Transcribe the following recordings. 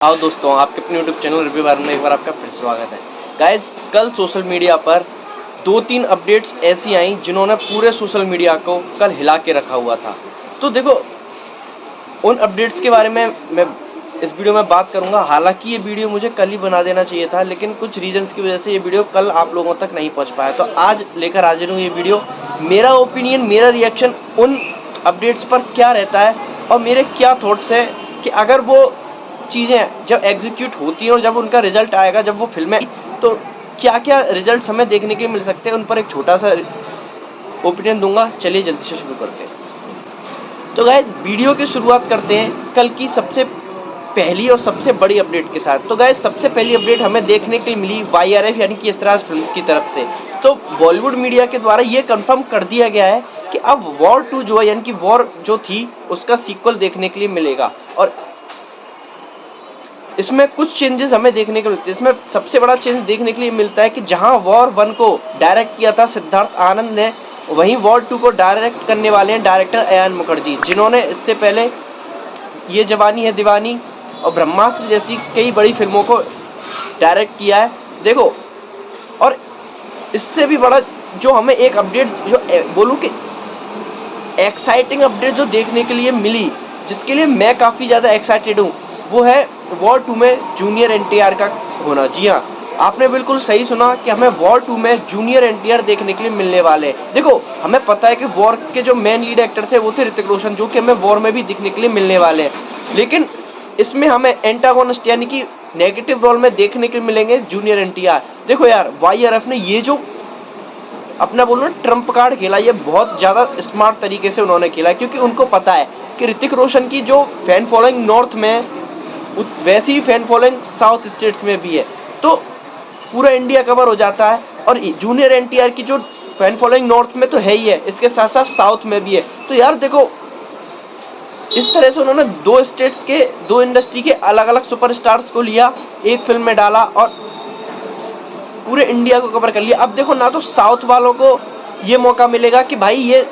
आओ दोस्तों, आपके अपने यूट्यूब चैनल रिव्यू बार में एक बार आपका फिर स्वागत है। गाइज, कल सोशल मीडिया पर 2-3 अपडेट्स ऐसी आई जिन्होंने पूरे सोशल मीडिया को कल हिला के रखा हुआ था। तो देखो, उन अपडेट्स के बारे में मैं इस वीडियो में बात करूंगा। हालांकि ये वीडियो मुझे कल ही बना देना चाहिए था, लेकिन कुछ रीजंस की वजह से ये वीडियो कल आप लोगों तक नहीं पहुंच पाया। तो आज लेकर हाजिर हूँ ये वीडियो। मेरा ओपिनियन, मेरा रिएक्शन उन अपडेट्स पर क्या रहता है और मेरे क्या थॉट्स है कि अगर वो चीज़ें जब एग्जीक्यूट होती हैं और जब उनका रिजल्ट आएगा, जब वो फिल्में, तो क्या क्या रिजल्ट हमें देखने के मिल सकते हैं, उन पर एक छोटा सा ओपिनियन दूंगा। चलिए जल्दी से शुरू करते हैं। तो गाइस, वीडियो की शुरुआत करते हैं कल की सबसे पहली और सबसे बड़ी अपडेट के साथ। तो गाइस, सबसे पहली अपडेट हमें देखने के लिए मिली YRF यानी कि यशराज फिल्म्स की तरफ से। तो बॉलीवुड मीडिया के द्वारा ये कंफर्म कर दिया गया है कि अब वॉर 2 जो है, यानी कि वॉर जो थी उसका सीक्वल देखने के लिए मिलेगा। और इसमें कुछ चेंजेस हमें देखने को मिलते हैं। इसमें सबसे बड़ा चेंज देखने के लिए मिलता है कि जहां वॉर 1 को डायरेक्ट किया था सिद्धार्थ आनंद ने, वहीं वॉर 2 को डायरेक्ट करने वाले हैं डायरेक्टर अयान मुखर्जी, जिन्होंने इससे पहले ये जवानी है दीवानी और ब्रह्मास्त्र जैसी कई बड़ी फिल्मों को डायरेक्ट किया है। देखो, और इससे भी बड़ा जो हमें एक अपडेट, जो बोलूं कि एक्साइटिंग अपडेट जो देखने के लिए मिली, जिसके लिए मैं काफ़ी ज़्यादा एक्साइटेड हूँ, वो है वॉर 2 में जूनियर NTR का होना। जी हाँ, आपने बिल्कुल सही सुना कि हमें वॉर 2 में जूनियर NTR देखने के लिए मिलने वाले हैं। देखो, हमें पता है कि वॉर के जो मेन लीड एक्टर थे वो थे ऋतिक रोशन, जो कि हमें वॉर में भी दिखने के लिए मिलने वाले हैं। लेकिन इसमें हमें एंटागोनिस्ट यानी कि नेगेटिव रोल में देखने के लिए मिलेंगे जूनियर NTR। देखो यार, YRF ने ये जो अपना बोलो ना ट्रम्प कार्ड खेला, ये बहुत ज़्यादा स्मार्ट तरीके से उन्होंने खेला, क्योंकि उनको पता है कि ऋतिक रोशन की जो फैन फॉलोइंग नॉर्थ में, वैसी ही फैन फॉलोइंग साउथ स्टेट्स में भी है। तो पूरा इंडिया कवर हो जाता है। और जूनियर NTR की जो फैन फॉलोइंग नॉर्थ में तो है ही है, इसके साथ साथ साउथ में भी है। तो यार देखो, इस तरह से उन्होंने दो स्टेट्स के, दो इंडस्ट्री के अलग अलग सुपरस्टार्स को लिया, एक फिल्म में डाला और पूरे इंडिया को कवर कर लिया। अब देखो ना, तो साउथ वालों को ये मौका मिलेगा कि भाई ये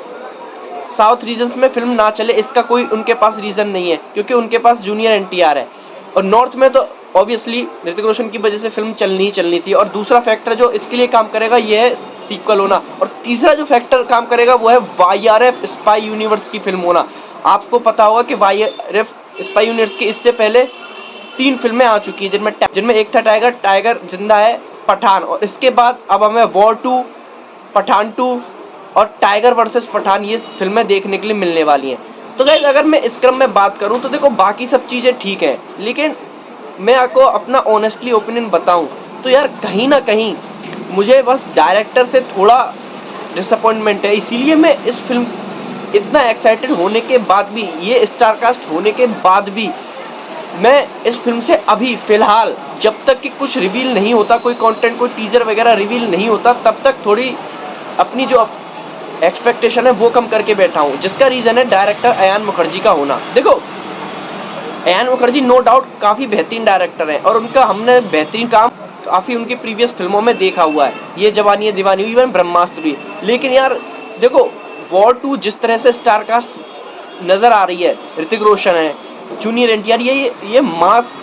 साउथ रीजन्स में फिल्म ना चले, इसका कोई उनके पास रीजन नहीं है, क्योंकि उनके पास जूनियर NTR है। और नॉर्थ में तो ऑब्वियसली ऋतिक रोशन की वजह से फिल्म चलनी ही चलनी थी। और दूसरा फैक्टर जो इसके लिए काम करेगा ये है सीक्वल होना। और तीसरा जो फैक्टर काम करेगा वो है YRF स्पाई यूनिवर्स की फिल्म होना। आपको पता होगा कि YRF स्पाई यूनिवर्स की इससे पहले 3 फिल्में आ चुकी है, जिनमें एक था टाइगर जिंदा है, पठान, और इसके बाद अब हमें वॉर 2, पठान 2 और टाइगर वर्सेस पठान, ये फिल्में देखने के लिए मिलने वाली हैं। तो गाइस, अगर मैं इस क्रम में बात करूं तो देखो, बाकी सब चीज़ें ठीक हैं, लेकिन मैं आपको अपना ऑनेस्टली ओपिनियन बताऊं तो यार कहीं ना कहीं मुझे बस डायरेक्टर से थोड़ा डिसअपॉइंटमेंट है। इसीलिए मैं इस फिल्म इतना एक्साइटेड होने के बाद भी, ये स्टारकास्ट होने के बाद भी, मैं इस फिल्म से अभी फिलहाल, जब तक कि कुछ रिवील नहीं होता, कोई कंटेंट, कोई टीजर वगैरह रिवील नहीं होता, तब तक थोड़ी अपनी जो एक्सपेक्टेशन है वो कम करके बैठा हूँ। जिसका रीज़न है डायरेक्टर अयान मुखर्जी का होना। देखो, अयान मुखर्जी नो डाउट काफ़ी बेहतरीन डायरेक्टर हैं और उनका हमने बेहतरीन काम काफ़ी उनकी प्रीवियस फिल्मों में देखा हुआ है, ये जवानी है दीवानी, इवन ब्रह्मास्त्र भी। लेकिन यार देखो, वॉर 2 जिस तरह से स्टारकास्ट नज़र आ रही है, ऋतिक रोशन है, जूनियर NTR, ये मास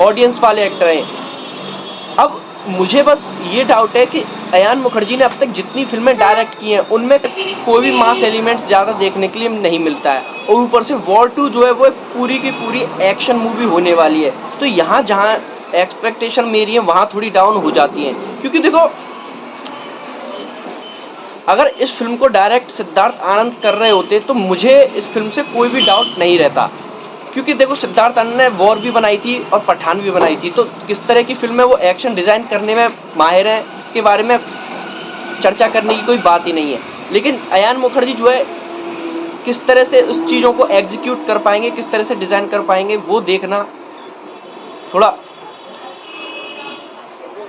ऑडियंस वाले एक्टर हैं। अब मुझे बस ये डाउट है कि अयान मुखर्जी ने अब तक जितनी फिल्में डायरेक्ट की हैं उनमें कोई भी मास एलिमेंट्स ज़्यादा देखने के लिए नहीं मिलता है। और ऊपर से वॉर 2 जो है वो पूरी की पूरी एक्शन मूवी होने वाली है। तो यहाँ जहाँ एक्सपेक्टेशन मेरी है वहाँ थोड़ी डाउन हो जाती हैं, क्योंकि देखो, अगर इस फिल्म को डायरेक्ट सिद्धार्थ आनंद कर रहे होते तो मुझे इस फिल्म से कोई भी डाउट नहीं रहता। क्योंकि देखो, सिद्धार्थ आनंद ने वॉर भी बनाई थी और पठान भी बनाई थी, तो किस तरह की फिल्म है वो एक्शन डिज़ाइन करने में माहिर है, इसके बारे में चर्चा करने की कोई बात ही नहीं है। लेकिन अयान मुखर्जी जो है, किस तरह से उस चीज़ों को एग्जीक्यूट कर पाएंगे, किस तरह से डिज़ाइन कर पाएंगे, वो देखना थोड़ा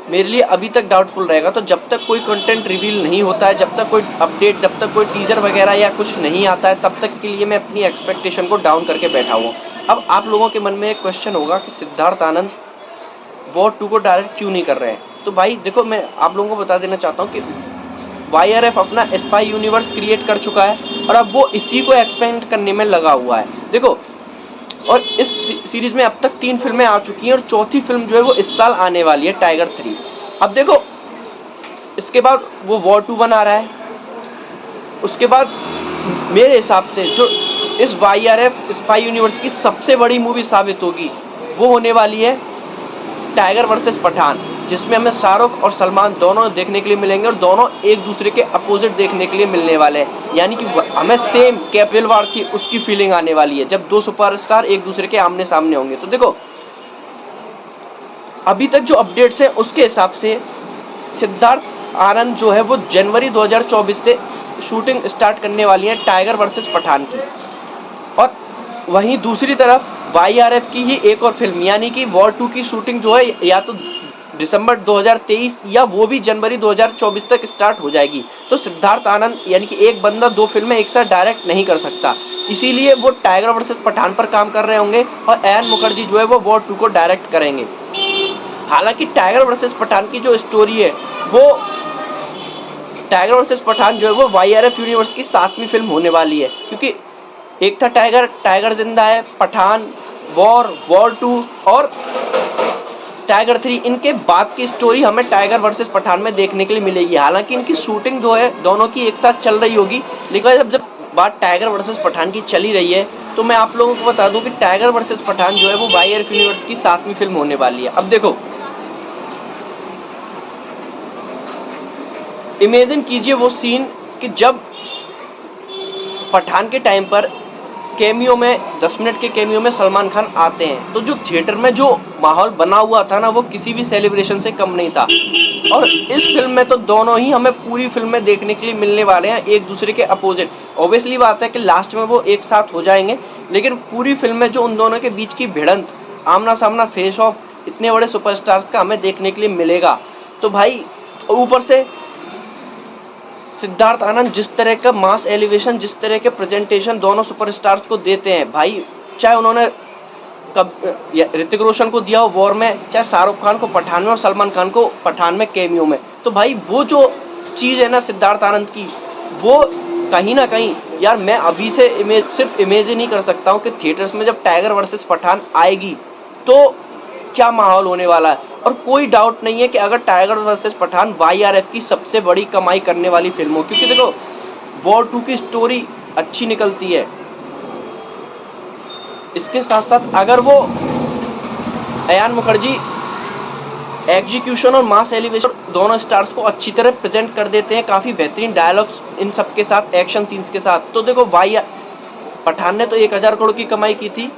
मेरे लिए अभी तक डाउटफुल रहेगा। तो जब तक कोई कंटेंट रिवील नहीं होता है, जब तक कोई अपडेट, जब तक कोई टीजर वगैरह या कुछ नहीं आता है, तब तक के लिए मैं अपनी एक्सपेक्टेशन को डाउन करके बैठा हुआ। अब आप लोगों के मन में एक क्वेश्चन होगा कि सिद्धार्थ आनंद वॉर 2 को डायरेक्ट क्यों नहीं कर रहे हैं। तो भाई देखो, मैं आप लोगों को बता देना चाहता हूँ कि YRF अपना स्पाई यूनिवर्स क्रिएट कर चुका है और अब वो इसी को एक्सपेंड करने में लगा हुआ है। देखो, और इस सीरीज में अब तक 3 फिल्में आ चुकी हैं और चौथी फिल्म जो है वो इस साल आने वाली है, टाइगर 3। अब देखो इसके बाद वो वॉर 2 बना रहा है, उसके बाद मेरे हिसाब से जो इस YRF स्पाई यूनिवर्स की सबसे बड़ी मूवी साबित होगी वो होने वाली है टाइगर वर्सेस पठान, जिसमें हमें शाहरुख और सलमान दोनों देखने के लिए मिलेंगे और दोनों एक दूसरे के अपोजिट देखने के लिए मिलने वाले हैं। यानी कि हमें सेम कैपिटल वार थी उसकी फीलिंग आने वाली है जब 2 सुपरस्टार एक दूसरे के आमने सामने होंगे। तो देखो अभी तक जो अपडेट्स हैं उसके हिसाब से सिद्धार्थ आनंद जो है वो जनवरी 2024 से शूटिंग स्टार्ट करने वाली है टाइगर वर्सेस पठान की। और वहीं दूसरी तरफ YRF की ही एक और फिल्म यानी कि वॉर 2 की शूटिंग जो है या तो दिसंबर 2023 या वो भी जनवरी 2024 तक स्टार्ट हो जाएगी। तो सिद्धार्थ आनंद यानी कि एक बंदा 2 फिल्में एक साथ डायरेक्ट नहीं कर सकता, इसीलिए वो टाइगर वर्सेस पठान पर काम कर रहे होंगे और अयान मुखर्जी जो है वो वॉर 2 को डायरेक्ट करेंगे। हालांकि टाइगर वर्सेस पठान की जो स्टोरी है वो टाइगर वर्सेस पठान जो है वो YRF यूनिवर्स की 7वीं फिल्म होने वाली है, क्योंकि एक था टाइगर, टाइगर जिंदा है, पठान, वॉर 2 और टाइगर 3, इनके बाद की स्टोरी हमें टाइगर वर्सेस पठान में देखने के लिए मिलेगी। हालांकि इनकी शूटिंग जो है दोनों की एक साथ चल रही होगी, लेकिन जब बात टाइगर वर्सेस पठान की चली रही है तो मैं आप लोगों को बता दूं कि टाइगर वर्सेस पठान जो है वो YRF यूनिवर्स की 7वीं फिल्म होने वाली है। अब देखो इमेजिन कीजिए वो सीन कि जब पठान के टाइम पर कैमियो में 10 मिनट के कैमियो में सलमान खान आते हैं, तो जो थिएटर में जो माहौल बना हुआ था ना वो किसी भी सेलिब्रेशन से कम नहीं था। और इस फिल्म में तो दोनों ही हमें पूरी फिल्म में देखने के लिए मिलने वाले हैं एक दूसरे के अपोजिट। ऑब्वियसली बात है कि लास्ट में वो एक साथ हो जाएंगे, लेकिन पूरी फिल्म में जो उन दोनों के बीच की भिड़ंत, आमना सामना, फेस ऑफ इतने बड़े सुपरस्टार्स का हमें देखने के लिए मिलेगा। तो भाई ऊपर से सिद्धार्थ आनंद जिस तरह का मास एलिवेशन, जिस तरह के प्रेजेंटेशन दोनों सुपरस्टार्स को देते हैं भाई, चाहे उन्होंने कब ऋतिक रोशन को दिया हो वॉर में, चाहे शाहरुख खान को पठान में और सलमान खान को पठान में कैमियो में, तो भाई वो जो चीज़ है ना सिद्धार्थ आनंद की, वो कहीं ना कहीं यार मैं अभी से सिर्फ इमेज ही नहीं कर सकता हूँ कि थिएटर्स में जब टाइगर वर्सेस पठान आएगी तो क्या माहौल होने वाला है। और कोई डाउट नहीं है कि अगर टाइगर वर्सेस पठान YRF की सबसे बड़ी कमाई करने वाली फिल्म हो, क्योंकि देखो वॉर 2 की स्टोरी अच्छी निकलती है, इसके साथ साथ अगर वो अयान मुखर्जी एग्जीक्यूशन और मास एलिवेशन दोनों स्टार्स को अच्छी तरह प्रेजेंट कर देते हैं, काफ़ी बेहतरीन डायलॉग्स इन सब के साथ, एक्शन सीन्स के साथ, तो देखो पठान ने तो 1000 करोड़ की कमाई की थी,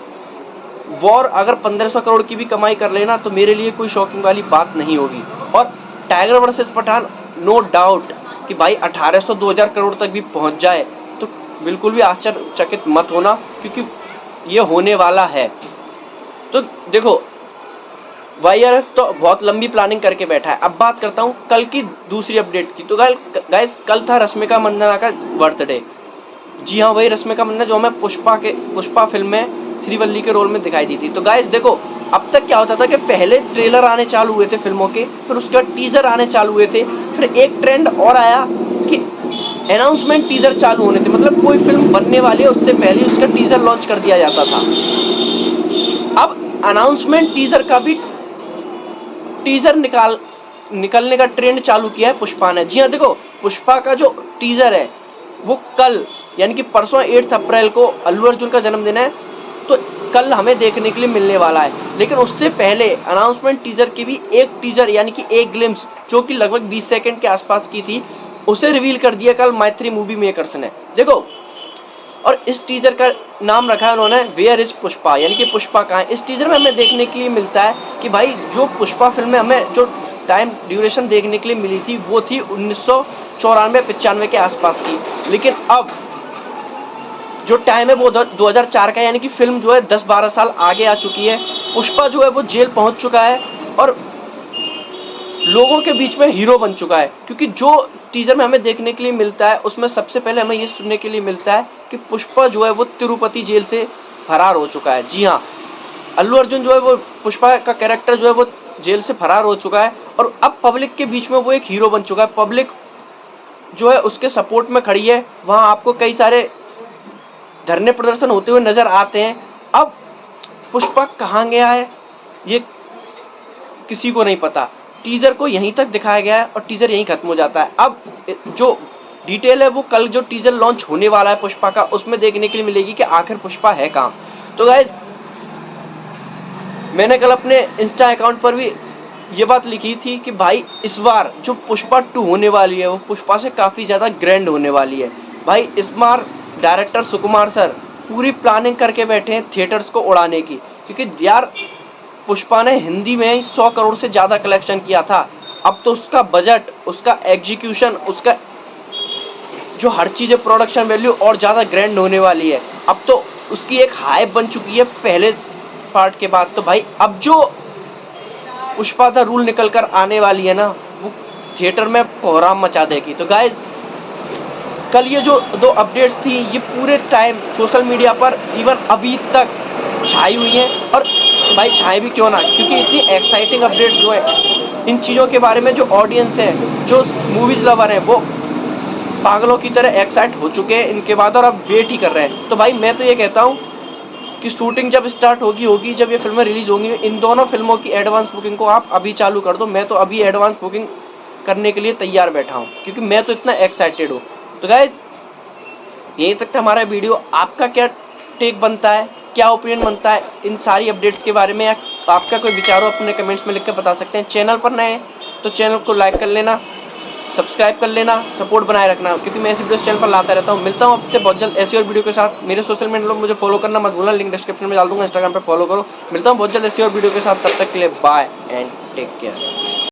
वॉर अगर 1500 करोड़ की भी कमाई कर लेना तो मेरे लिए कोई शॉकिंग वाली बात नहीं होगी। और tiger versus Pathaan no doubt कि भाई 1800-2000 करोड़ तक भी पहुंच जाए तो बिल्कुल भी आश्चर्यचकित मत होना, क्योंकि ये होने वाला है। तो देखो YRF तो बहुत लंबी प्लानिंग करके बैठा है। अब बात करता हूँ कल की दूसरी अपडेट की। तो गाइस कल था रश्मिका मंदाना का बर्थडे। जी हाँ, वही रश्मिका मंदाना जो हमें पुष्पा फिल्म में श्रीवल्ली के रोल में दिखाई दी थी। तो गाइस देखो अब तक क्या होता था कि पहले ट्रेलर आने चालू हुए थे फिल्मों के, फिर उसके बाद टीजर आने चालू हुए थे, फिर एक ट्रेंड और आया कि अनाउंसमेंट टीजर चालू होने थे, मतलब कोई फिल्म बनने वाली है उससे पहले उसका टीजर लॉन्च कर दिया जाता था। अब अनाउंसमेंट टीजर का भी टीजर निकलने का ट्रेंड चालू किया है पुष्पा ने। जी हाँ, देखो पुष्पा का जो टीजर है वो कल यानी कि परसों 8 अप्रैल को अल्लू अर्जुन का जन्मदिन है, तो कल हमें देखने के लिए मिलने वाला है। लेकिन उससे पहले अनाउंसमेंट टीजर की भी एक टीजर यानी कि एक ग्लिम्स जो कि लगभग 20 सेकंड के आसपास की थी, उसे रिवील कर दिया कल मैत्री मूवी मेकर्स ने। देखो और इस टीजर का नाम रखा है उन्होंने वेयर इज पुष्पा, यानी कि पुष्पा कहाँ है। इस टीजर में हमें देखने के लिए मिलता है कि भाई जो पुष्पा फिल्म में हमें जो टाइम ड्यूरेशन देखने के लिए मिली थी वो थी 1994-95 के आसपास की, लेकिन अब जो टाइम है वो 2004 का, यानी कि फिल्म जो है 10-12 साल आगे आ चुकी है। पुष्पा जो है वो जेल पहुंच चुका है और लोगों के बीच में हीरो बन चुका है, क्योंकि जो टीजर में हमें देखने के लिए मिलता है उसमें सबसे पहले हमें ये सुनने के लिए मिलता है कि पुष्पा जो है वो तिरुपति जेल से फरार हो चुका है। जी हाँ, अल्लू अर्जुन जो है वो पुष्पा का कैरेक्टर जो है वो जेल से फरार हो चुका है और अब पब्लिक के बीच में वो एक हीरो बन चुका है। पब्लिक जो है उसके सपोर्ट में खड़ी है, वहाँ आपको कई सारे धरने प्रदर्शन होते हुए नजर आते हैं। अब पुष्पा कहाँ गया है ये किसी को नहीं पता। टीजर को यहीं तक दिखाया गया है और टीजर यहीं खत्म हो जाता है। अब जो डिटेल है वो कल जो टीजर लॉन्च होने वाला है पुष्पा का, उसमें देखने के लिए मिलेगी कि आखिर पुष्पा है कहाँ। तो गाइस, मैंने कल अपने इंस्टा अकाउंट पर भी ये बात लिखी थी कि भाई इस बार जो पुष्पा 2 होने वाली है वो पुष्पा से काफ़ी ज़्यादा ग्रैंड होने वाली है। भाई इस बार डायरेक्टर सुकुमार सर पूरी प्लानिंग करके बैठे हैं थिएटर्स को उड़ाने की, क्योंकि यार पुष्पा ने हिंदी में 100 करोड़ से ज़्यादा कलेक्शन किया था। अब तो उसका बजट, उसका एग्जीक्यूशन, उसका जो हर चीज़ है, प्रोडक्शन वैल्यू और ज़्यादा ग्रैंड होने वाली है। अब तो उसकी एक हाइप बन चुकी है पहले पार्ट के बाद। तो भाई अब जो पुष्पा द रूल निकल कर आने वाली है ना, वो थिएटर में कोहराम मचा देगी। तो गाइज, कल ये जो 2 अपडेट्स थी ये पूरे टाइम सोशल मीडिया पर इवन अभी तक छाई हुई हैं। और भाई छाई भी क्यों ना, क्योंकि इतनी एक्साइटिंग अपडेट्स जो है इन चीज़ों के बारे में जो ऑडियंस है, जो मूवीज़ लवर हैं, वो पागलों की तरह एक्साइट हो चुके हैं इनके बाद और अब वेट ही कर रहे हैं। तो भाई मैं तो ये कहता हूँ कि शूटिंग जब स्टार्ट होगी जब ये फिल्में रिलीज होंगी, इन दोनों फिल्मों की एडवांस बुकिंग को आप अभी चालू कर दो। मैं तो अभी एडवांस बुकिंग करने के लिए तैयार बैठा हूँ, क्योंकि मैं तो इतना एक्साइटेड हूँ। तो गाइज, यहीं तक था हमारा वीडियो। आपका क्या टेक बनता है, क्या ओपिनियन बनता है इन सारी अपडेट्स के बारे में, या आपका कोई विचार हो अपने कमेंट्स में लिख कर बता सकते हैं। चैनल पर नए हैं तो चैनल को लाइक कर लेना, सब्सक्राइब कर लेना, सपोर्ट बनाए रखना, क्योंकि मैं ऐसी वीडियोस चैनल पर लाता रहता हूँ। मिलता हूँ आपसे बहुत जल्द ऐसी और वीडियो के साथ। मेरे सोशल मीडिया लोग मुझे फॉलो करना मत भूलना, लिंक डिस्क्रिप्शन में डाल दूंगा, इंस्टाग्राम पे फॉलो करो। मिलता हूँ बहुत जल्द ऐसी और वीडियो के साथ, तब तक के लिए बाय एंड टेक केयर।